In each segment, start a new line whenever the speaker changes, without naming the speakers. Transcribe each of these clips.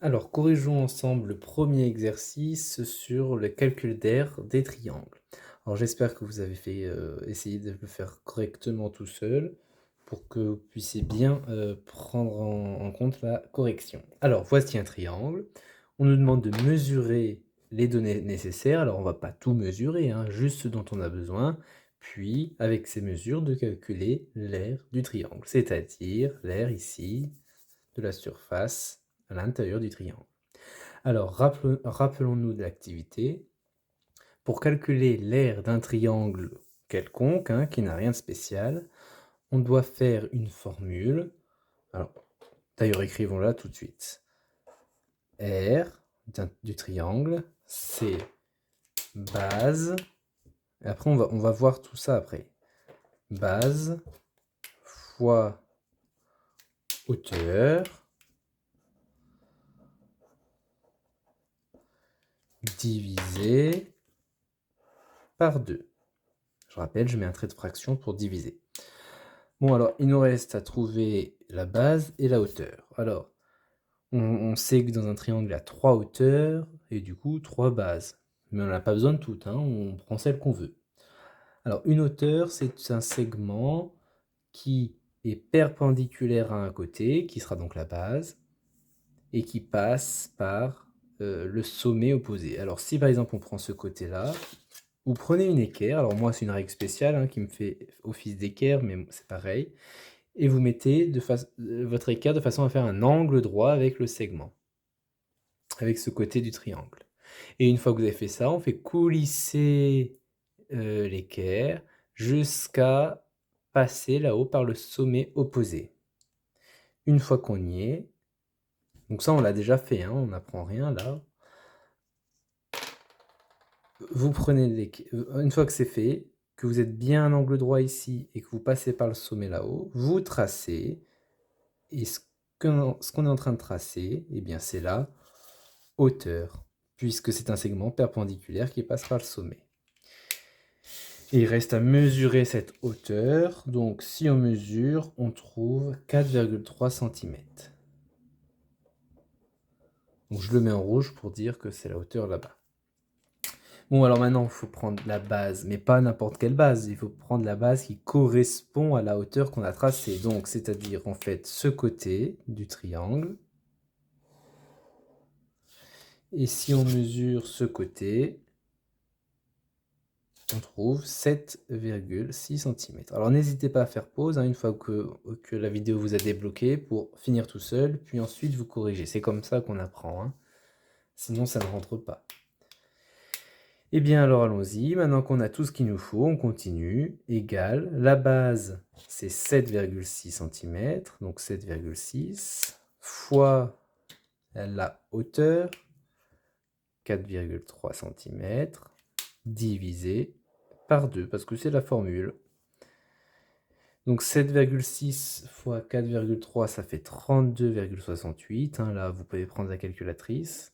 Alors, corrigeons ensemble le premier exercice sur le calcul d'aire des triangles. Alors, j'espère que vous avez essayé de le faire correctement tout seul pour que vous puissiez bien prendre en compte la correction. Alors, voici un triangle. On nous demande de mesurer les données nécessaires. Alors, on ne va pas tout mesurer, hein, juste ce dont on a besoin. Puis, avec ces mesures, de calculer l'aire du triangle, c'est-à-dire l'aire ici de la surface à l'intérieur du triangle. Alors, rappelons-nous de l'activité. Pour calculer l'aire d'un triangle quelconque, hein, qui n'a rien de spécial, on doit faire une formule. Alors, d'ailleurs, écrivons-la tout de suite. R du triangle, c'est base. Et après, on va voir tout ça après. Base fois hauteur divisé par 2. Je rappelle, je mets un trait de fraction pour diviser. Bon, alors, il nous reste à trouver la base et la hauteur. Alors, on sait que dans un triangle, il y a 3 hauteurs et du coup 3 bases. Mais on n'a pas besoin de toutes, hein, on prend celle qu'on veut. Alors, une hauteur, c'est un segment qui est perpendiculaire à un côté, qui sera donc la base, et qui passe par le sommet opposé. Alors, si par exemple on prend ce côté-là, vous prenez une équerre, alors moi c'est une règle spéciale hein, qui me fait office d'équerre, mais c'est pareil, et vous mettez votre équerre de façon à faire un angle droit avec le segment, avec ce côté du triangle. Et une fois que vous avez fait ça, on fait coulisser l'équerre jusqu'à passer là-haut par le sommet opposé. Une fois qu'on y est, donc ça on l'a déjà fait, hein, on n'apprend rien là. Vous prenez une fois que c'est fait, que vous êtes bien à un angle droit ici et que vous passez par le sommet là-haut, vous tracez, et ce qu'on est en train de tracer, eh bien c'est la hauteur, puisque c'est un segment perpendiculaire qui passe par le sommet. Et il reste à mesurer cette hauteur, donc si on mesure, on trouve 4,3 cm. Donc je le mets en rouge pour dire que c'est la hauteur là-bas. Bon, alors maintenant, il faut prendre la base, mais pas n'importe quelle base. Il faut prendre la base qui correspond à la hauteur qu'on a tracée. Donc, c'est-à-dire, en fait, ce côté du triangle. Et si on mesure ce côté, on trouve 7,6 cm. Alors, n'hésitez pas à faire pause hein, une fois que la vidéo vous a débloqué pour finir tout seul, puis ensuite vous corriger. C'est comme ça qu'on apprend, hein. Sinon ça ne rentre pas. Eh bien alors allons-y, maintenant qu'on a tout ce qu'il nous faut, on continue, égale, la base c'est 7,6 cm, donc 7,6, fois la hauteur, 4,3 cm, divisé par 2, parce que c'est la formule. Donc 7,6 fois 4,3, ça fait 32,68, hein, là vous pouvez prendre la calculatrice,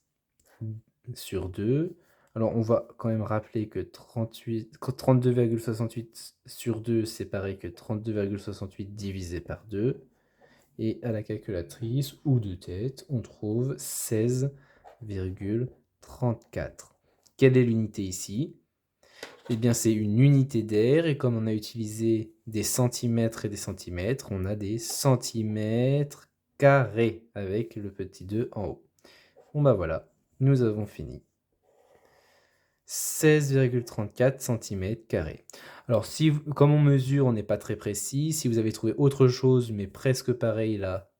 sur 2. Alors, on va quand même rappeler que 32,68 sur 2, c'est pareil que 32,68 divisé par 2. Et à la calculatrice ou de tête, on trouve 16,34. Quelle est l'unité ici? Eh bien, c'est une unité d'air, et comme on a utilisé des centimètres et des centimètres, on a des centimètres carrés avec le petit 2 en haut. Bon bah voilà, nous avons fini. 16,34 cm². Alors, comme on mesure, on n'est pas très précis. Si vous avez trouvé autre chose, mais presque pareil là,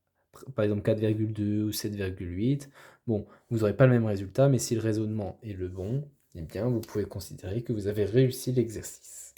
par exemple 4,2 ou 7,8, bon, vous n'aurez pas le même résultat, mais si le raisonnement est le bon, eh bien, vous pouvez considérer que vous avez réussi l'exercice.